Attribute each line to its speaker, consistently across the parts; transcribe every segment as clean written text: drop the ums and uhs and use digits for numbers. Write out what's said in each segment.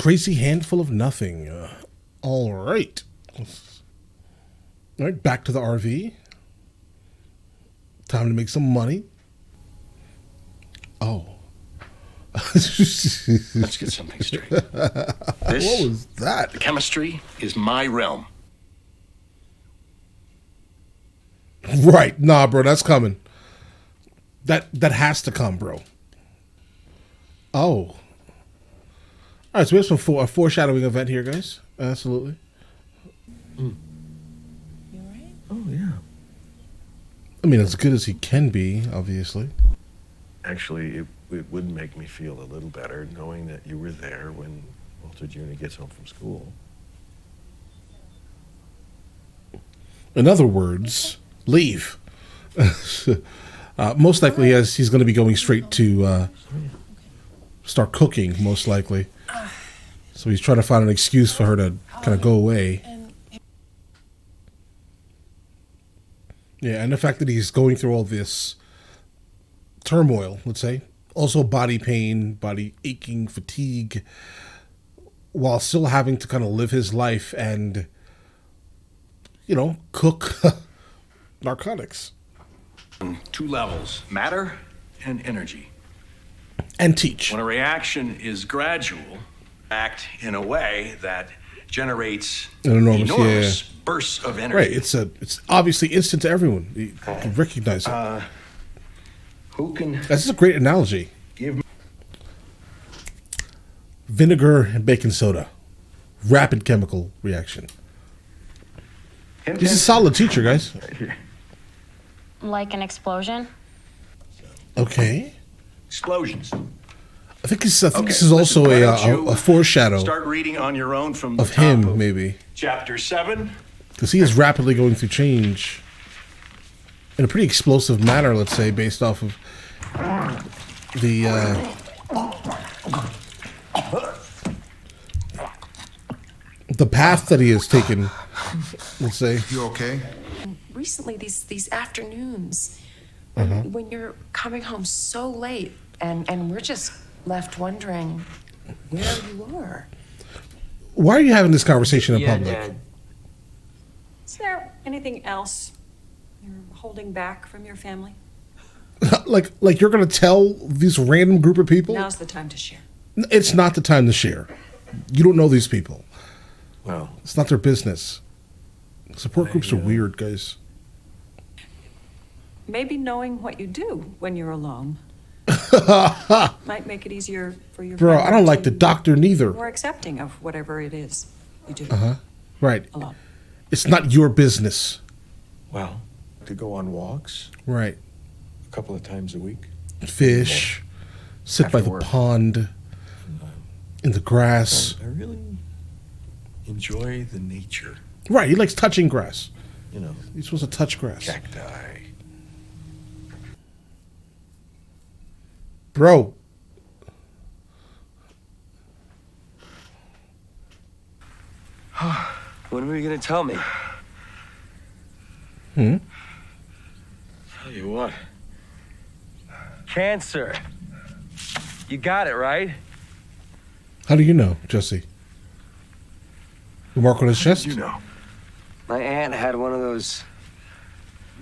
Speaker 1: Crazy handful of nothing. All right. All right, back to the RV. Time to make some money. Oh.
Speaker 2: Let's get something straight.
Speaker 1: What was that?
Speaker 2: The chemistry is my realm.
Speaker 1: Right. Nah, bro, that's coming. That has to come, bro. Oh. All right, so we have some a foreshadowing event here, guys. Absolutely.
Speaker 3: You all right?
Speaker 2: Oh, yeah.
Speaker 1: I mean, as good as he can be, obviously.
Speaker 4: Actually, it would make me feel a little better knowing that you were there when Walter Jr. gets home from school.
Speaker 1: In other words, leave. Most likely, as he's going to be going straight to start cooking, most likely. So he's trying to find an excuse for her to kind of go away. Yeah, and the fact that he's going through all this turmoil, let's say, also body pain, body aching, fatigue, while still having to kind of live his life and, you know, cook narcotics.
Speaker 2: 2 levels, matter and energy.
Speaker 1: And teach.
Speaker 2: When a reaction is gradual, act in a way that generates
Speaker 1: An enormous
Speaker 2: bursts of energy.
Speaker 1: Right, it's obviously instant to everyone. You can recognize it.
Speaker 2: Who can...
Speaker 1: This is a great analogy.
Speaker 2: Give me...
Speaker 1: Vinegar and baking soda. Rapid chemical reaction. He's a solid teacher, guys.
Speaker 5: Like an explosion?
Speaker 1: Okay.
Speaker 2: Explosions.
Speaker 1: I think this is also a foreshadow
Speaker 2: Start reading on your own from the
Speaker 1: of
Speaker 2: top
Speaker 1: him,
Speaker 2: of
Speaker 1: maybe.
Speaker 2: Chapter 7.
Speaker 1: Because he is rapidly going through change in a pretty explosive manner, let's say, based off of the path that he has taken, let's say.
Speaker 6: You okay?
Speaker 3: Recently, these afternoons, when you're coming home so late, and we're just left wondering where you are.
Speaker 1: Why are you having this conversation in public?
Speaker 7: Dad. Is there anything else you're holding back from your family?
Speaker 1: like you're gonna tell this random group of people?
Speaker 7: Now's the time to share.
Speaker 1: It's not the time to share. You don't know these people.
Speaker 4: Well,
Speaker 1: It's not their business. Support groups are weird, guys.
Speaker 7: Maybe knowing what you do when you're alone might make it easier for your
Speaker 1: Bro,
Speaker 7: family
Speaker 1: I don't like
Speaker 7: to
Speaker 1: the doctor neither.
Speaker 7: be more accepting of whatever it is you do
Speaker 1: Right.
Speaker 7: alone.
Speaker 1: It's not your business.
Speaker 4: well, to go on walks
Speaker 1: Right.
Speaker 4: a couple of times a week.
Speaker 1: Fish. Sit by
Speaker 4: After
Speaker 1: the
Speaker 4: work.
Speaker 1: pond. In the grass.
Speaker 4: I really enjoy the nature,
Speaker 1: Right, he likes touching grass.
Speaker 4: you know,
Speaker 1: He's supposed to touch grass.
Speaker 4: cacti.
Speaker 1: Bro.
Speaker 8: When were you gonna tell me?
Speaker 1: Hmm?
Speaker 8: Tell you what. Cancer. You got it, right?
Speaker 1: How do you know, Jesse? The mark on his chest?
Speaker 4: You know.
Speaker 8: My aunt had one of those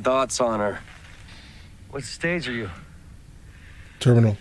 Speaker 8: dots on her. What stage are you?
Speaker 1: Terminal.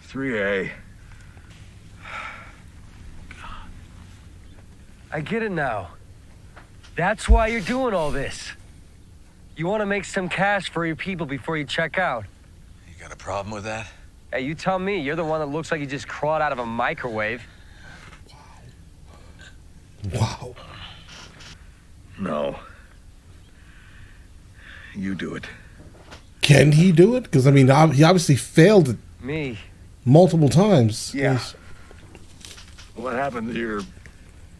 Speaker 4: 3A.
Speaker 8: I get it now. That's why you're doing all this. You want to make some cash for your people before you check out.
Speaker 2: You got a problem with that?
Speaker 8: Hey, you tell me. You're the one that looks like you just crawled out of a microwave.
Speaker 1: Wow.
Speaker 4: No. You do it.
Speaker 1: Can he do it? Because, I mean, he obviously failed it
Speaker 8: Me.
Speaker 1: multiple times.
Speaker 4: Yeah.
Speaker 1: Yes.
Speaker 4: What happened to your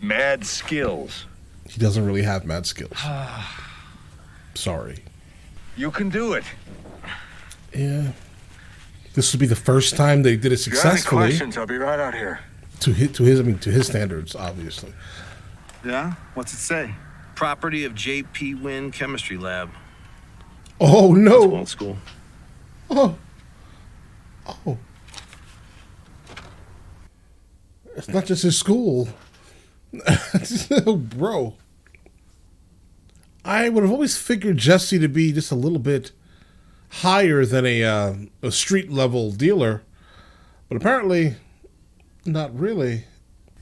Speaker 4: mad skills?
Speaker 1: He doesn't really have mad skills. Sorry.
Speaker 4: You can do it.
Speaker 1: Yeah. This would be the first time they did it
Speaker 4: If you have any
Speaker 1: successfully.
Speaker 4: questions, I'll be right out here.
Speaker 1: To his standards, obviously.
Speaker 6: Yeah? What's it say? Property of J.P. Wynn Chemistry Lab.
Speaker 1: Oh
Speaker 4: It's
Speaker 1: no!
Speaker 4: old school.
Speaker 1: Oh, It's not just his school. Bro. I would have always figured Jesse to be just a little bit higher than a street level dealer, but apparently not really.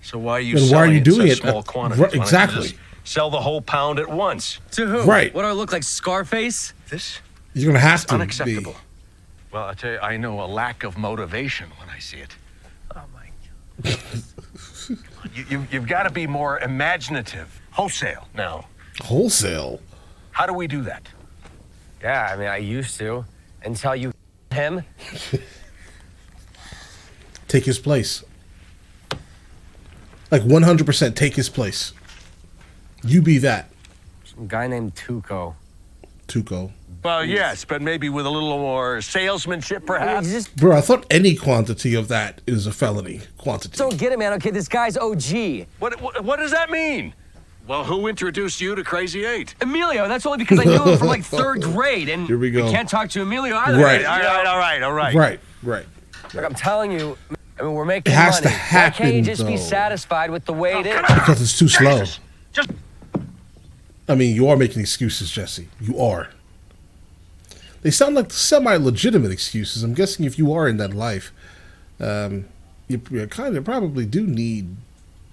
Speaker 2: So why are you
Speaker 1: Then why
Speaker 2: selling
Speaker 1: are you
Speaker 2: in
Speaker 1: doing
Speaker 2: such
Speaker 1: it?
Speaker 2: small quantities?
Speaker 1: Right,
Speaker 2: Why don't you
Speaker 1: exactly.
Speaker 2: just sell the whole pound at once.
Speaker 9: To who?
Speaker 1: Right.
Speaker 9: What do I look like, Scarface?
Speaker 2: This
Speaker 1: You're gonna have
Speaker 2: is
Speaker 1: to
Speaker 2: unacceptable.
Speaker 1: be.
Speaker 2: Well, I tell you, I know a lack of motivation when I see it.
Speaker 9: Oh my God.
Speaker 2: You've got to be more imaginative. Wholesale now.
Speaker 1: Wholesale.
Speaker 2: How do we do that?
Speaker 8: Yeah, I mean, I used to. Until you him.
Speaker 1: Take his place. Like 100% take his place. You be that.
Speaker 8: Some guy named Tuco.
Speaker 1: Tuco.
Speaker 2: Well, yes, but maybe with a little more salesmanship,
Speaker 8: You
Speaker 2: perhaps.
Speaker 8: just
Speaker 1: Bro, I thought any quantity of that is a felony quantity.
Speaker 8: don't get it, man. Okay, this guy's OG.
Speaker 2: What does that mean? Well, who introduced you to Crazy Eight?
Speaker 8: Emilio, that's only because I knew him from like 3rd grade. And
Speaker 1: Here we go.
Speaker 8: can't talk to Emilio either.
Speaker 1: Right.
Speaker 2: All right.
Speaker 1: Right.
Speaker 8: Look, I'm telling you, I mean, we're making
Speaker 1: It has
Speaker 8: money.
Speaker 1: to happen,
Speaker 8: Why can't you just be
Speaker 1: though.
Speaker 8: satisfied with the way it is?
Speaker 1: Because it's too slow.
Speaker 2: Just
Speaker 1: I mean, you are making excuses, Jesse. You are. They sound like semi-legitimate excuses. I'm guessing if you are in that life, you kind of probably do need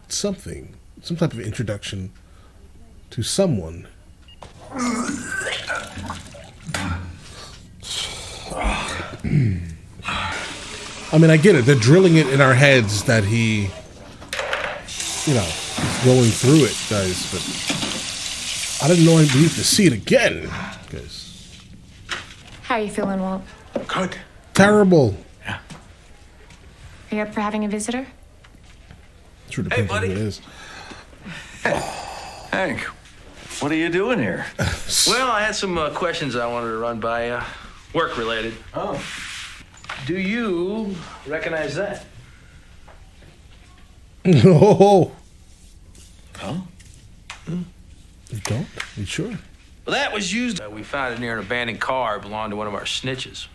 Speaker 1: something, some type of introduction to someone. I mean, I get it. They're drilling it in our heads that he, you know, is going through it, guys. But I didn't know we need to see it again, guys.
Speaker 3: How are you feeling, Walt?
Speaker 2: good.
Speaker 1: Terrible.
Speaker 3: Are you up for having a visitor?
Speaker 1: Sure depends on who it is.
Speaker 2: Hank, what are you doing here?
Speaker 10: Well, I had some questions I wanted to run by you, work related.
Speaker 2: Oh.
Speaker 10: Do you recognize that?
Speaker 1: No.
Speaker 2: Huh?
Speaker 1: You don't? You sure?
Speaker 10: Well, that was used. We found it near an abandoned car. It belonged to one of our snitches.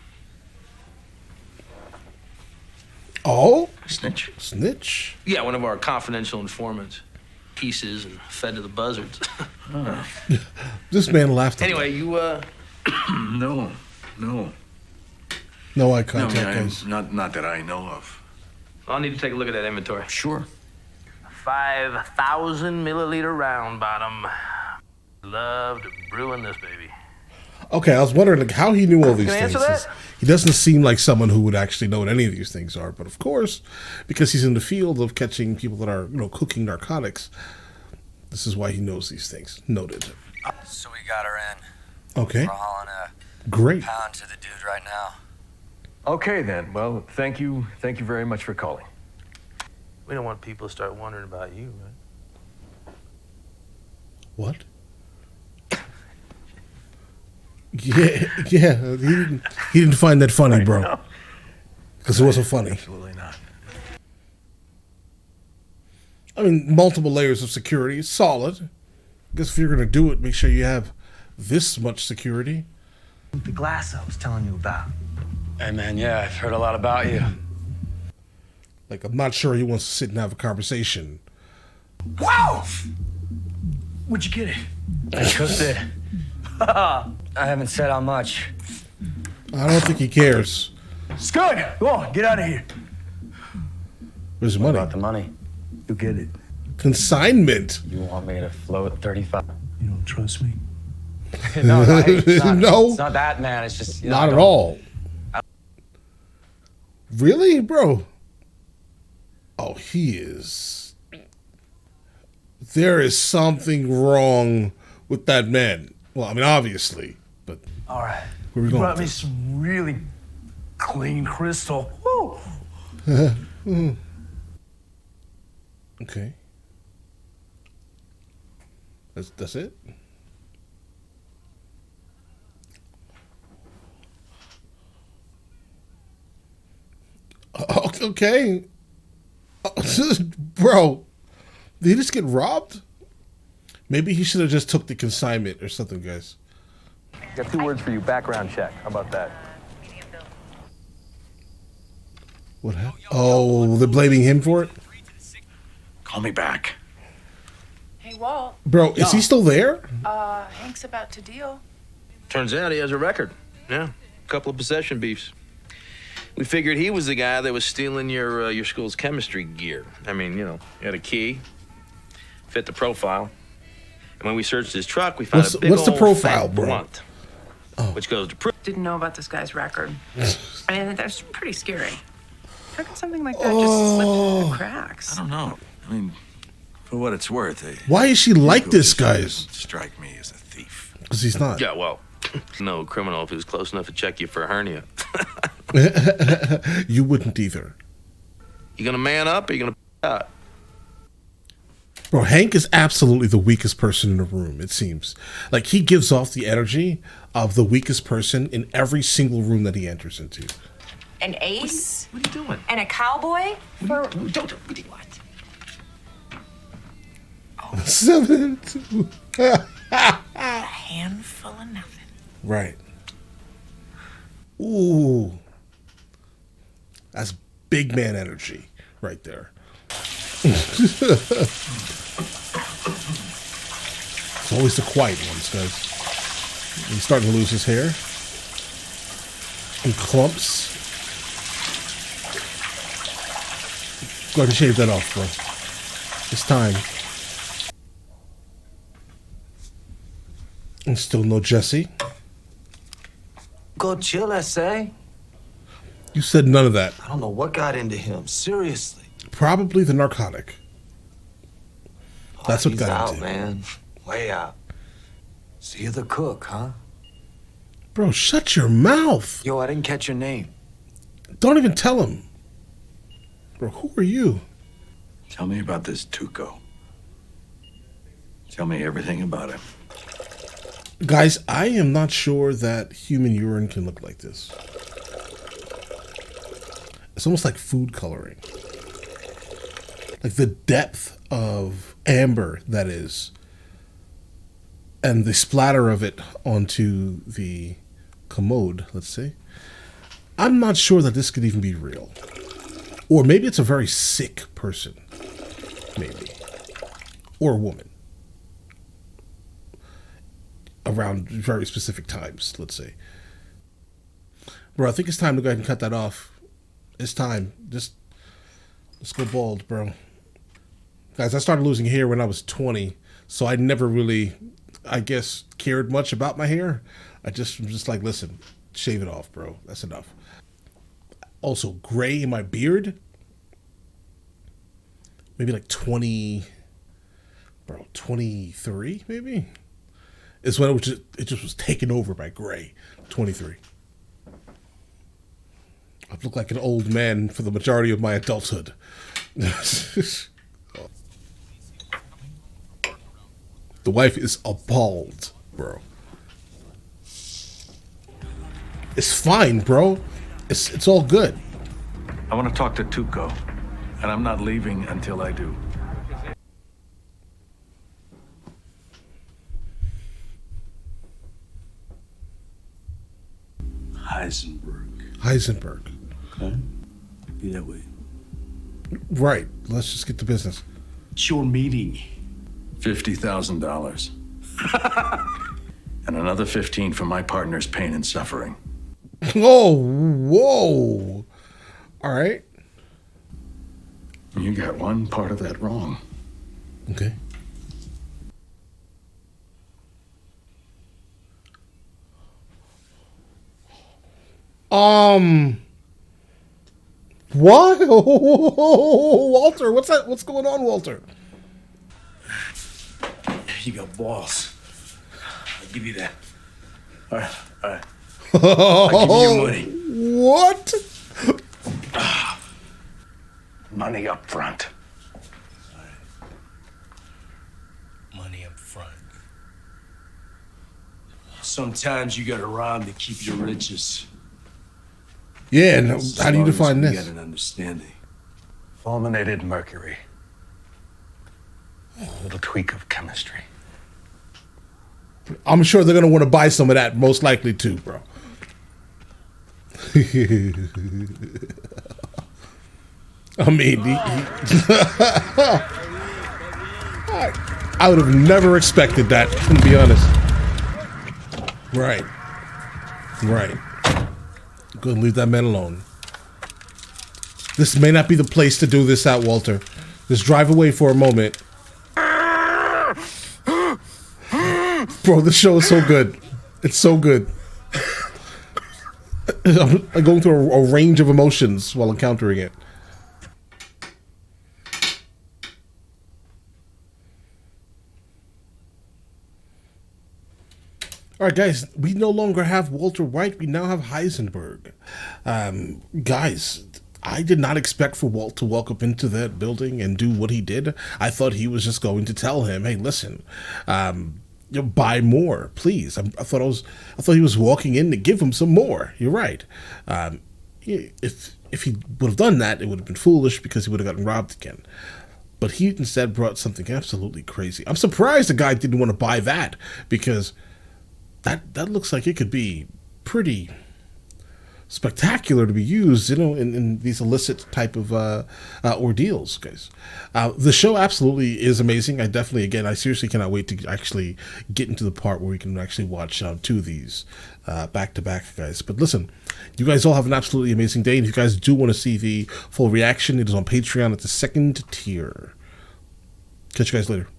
Speaker 1: Oh?
Speaker 2: Snitch?
Speaker 1: Snitch?
Speaker 10: Yeah, one of our confidential informants. Pieces and fed to the buzzards.
Speaker 1: This man laughed at
Speaker 10: Anyway,
Speaker 1: me.
Speaker 10: you,
Speaker 2: No.
Speaker 1: No eye
Speaker 2: No,
Speaker 1: contact, guys.
Speaker 2: not that I know of.
Speaker 10: I'll need to take a look at that inventory.
Speaker 2: Sure.
Speaker 10: 5,000 milliliter round bottom. Loved brewing this baby.
Speaker 1: Okay, I was wondering like, how he knew all these
Speaker 10: Can I
Speaker 1: things.
Speaker 10: answer that?
Speaker 1: He doesn't seem like someone who would actually know what any of these things are. But of course, because he's in the field of catching people that are, cooking narcotics, this is why he knows these things. Noted.
Speaker 9: So we got her in.
Speaker 1: Okay,
Speaker 9: We're hauling a
Speaker 1: great.
Speaker 9: pound to the dude right now.
Speaker 4: Okay, then. Well, thank you very much for calling.
Speaker 10: We don't want people to start wondering about you, right?
Speaker 1: What? Yeah. He didn't find that funny, bro. Because it wasn't funny.
Speaker 2: Absolutely not.
Speaker 1: I mean, multiple layers of security is solid. I guess if you're gonna do it, make sure you have this much security.
Speaker 6: The glass I was telling you about.
Speaker 9: Hey, man, yeah, I've heard a lot about you.
Speaker 1: Like, I'm not sure he wants to sit and have a conversation.
Speaker 6: Wow! Where'd you get it?
Speaker 9: I cooked it. I haven't said how much.
Speaker 1: I don't think he cares.
Speaker 6: Scud! Go on, get out of here.
Speaker 1: Where's the
Speaker 9: What
Speaker 1: money?
Speaker 9: about the money?
Speaker 6: You get it.
Speaker 1: Consignment.
Speaker 9: You want me to float 35?
Speaker 6: You don't trust me?
Speaker 9: No, it's not,
Speaker 1: No.
Speaker 9: It's not that, man. It's just... I
Speaker 1: Not at
Speaker 9: don't-
Speaker 1: all. Really, bro? Oh, he is. There is something wrong with that man. Well, I mean, obviously, but
Speaker 6: All right.
Speaker 1: where we
Speaker 6: You
Speaker 1: going?
Speaker 6: brought
Speaker 1: with
Speaker 6: me
Speaker 1: this?
Speaker 6: some really clean crystal. Woo!
Speaker 1: Okay. That's it. Okay. Bro, did he just get robbed? Maybe he should have just took the consignment or something, guys.
Speaker 4: Got 2 words for you. Background check. How about that?
Speaker 1: What happened? Oh, they're blaming him for it?
Speaker 2: Call me back.
Speaker 3: Hey, Walt.
Speaker 1: Bro, is he still there?
Speaker 3: Hank's about to deal.
Speaker 10: Turns out he has a record. Yeah, a couple of possession beefs. We figured he was the guy that was stealing your school's chemistry gear. I mean, you know, he had a key, fit the profile. And when we searched his truck, we found a big
Speaker 1: what's the
Speaker 10: old
Speaker 1: profile,
Speaker 10: fat
Speaker 1: bro?
Speaker 10: blunt, which goes to prove.
Speaker 3: Didn't know about this guy's record. I mean, that's pretty scary. How could something like that just slip through the cracks?
Speaker 2: I don't know. I mean, for what it's worth,
Speaker 1: Why is she like
Speaker 2: Hugo
Speaker 1: this,
Speaker 2: just
Speaker 1: guys?
Speaker 2: strike me as a thief.
Speaker 1: Because he's not.
Speaker 10: Yeah, well, no criminal if he was close enough to check you for a hernia.
Speaker 1: You wouldn't either.
Speaker 10: You gonna man up or you gonna out?
Speaker 1: Bro, Hank is absolutely the weakest person in the room, it seems. Like, he gives off the energy of the weakest person in every single room that he enters into.
Speaker 3: An ace?
Speaker 2: What are you doing?
Speaker 7: And a cowboy?
Speaker 2: Don't. What?
Speaker 1: 7-2.
Speaker 3: A handful of nothing.
Speaker 1: Right. Ooh. That's big man energy right there. It's always the quiet ones, guys. He's starting to lose his hair. In clumps. Go ahead and shave that off, bro. It's time. And still no Jesse.
Speaker 6: Go chill, S.A.
Speaker 1: You said none of that.
Speaker 6: I don't know what got into him. Seriously.
Speaker 1: Probably the narcotic. That's what
Speaker 6: He's
Speaker 1: got
Speaker 6: out,
Speaker 1: into
Speaker 6: man. Way out. So you're the cook, huh?
Speaker 1: Bro, shut your mouth.
Speaker 6: Yo, I didn't catch your name.
Speaker 1: Don't even tell him. Bro, who are you?
Speaker 2: Tell me about this Tuco. Tell me everything about him.
Speaker 1: Guys, I am not sure that human urine can look like this. It's almost like food coloring. Like the depth of amber that is. And the splatter of it onto the commode, let's say. I'm not sure that this could even be real. Or maybe it's a very sick person. Maybe. Or a woman. Around very specific times, let's say. Bro, I think it's time to go ahead and cut that off. It's time. Just let's go bald, bro. Guys, I started losing hair when I was 20, so I never really, I guess, cared much about my hair. I'm just like, listen, shave it off, bro. That's enough. Also, gray in my beard. Maybe like 20, bro, 23, maybe? Is when it just was taken over by gray. 23. I've looked like an old man for the majority of my adulthood. The wife is appalled, bro. It's fine, bro. It's all good.
Speaker 2: I want to talk to Tuco, and I'm not leaving until I do.
Speaker 1: Heisenberg.
Speaker 11: Okay. Be that way.
Speaker 1: Right. Let's just get to business.
Speaker 11: It's your meeting.
Speaker 2: $50,000. And another 15 for my partner's pain and suffering.
Speaker 1: Oh, whoa. All right.
Speaker 2: You got one part of that wrong.
Speaker 1: Okay. What? Walter, what's that? What's going on, Walter?
Speaker 11: You got balls. I'll give you that. All right.
Speaker 1: I'll
Speaker 11: give you your money.
Speaker 1: What?
Speaker 2: Money up front.
Speaker 11: Money up front. Sometimes you gotta rhyme to keep your riches.
Speaker 1: Yeah, no, how do you define
Speaker 11: We
Speaker 1: this?
Speaker 11: got an understanding.
Speaker 4: Fulminated mercury. A little tweak of chemistry.
Speaker 1: I'm sure they're going to want to buy some of that, most likely too, bro. I mean, I would have never expected that, to be honest. Right. Right. Go and leave that man alone. This may not be the place to do this at, Walter. Just drive away for a moment. Bro, this show is so good. It's so good. I'm going through a range of emotions while encountering it. All right, guys, we no longer have Walter White. We now have Heisenberg. Guys, I did not expect for Walt to walk up into that building and do what he did. I thought he was just going to tell him, "Hey, listen, buy more, please." I thought he was walking in to give him some more. You're right. If he would have done that, it would have been foolish because he would have gotten robbed again. But he instead brought something absolutely crazy. I'm surprised the guy didn't want to buy that, because that looks like it could be pretty spectacular to be used, in these illicit type of ordeals, guys. The show absolutely is amazing. I seriously cannot wait to actually get into the part where we can actually watch two of these back to back, guys. But listen, you guys all have an absolutely amazing day, and if you guys do want to see the full reaction, it is on Patreon at the second tier. Catch you guys later.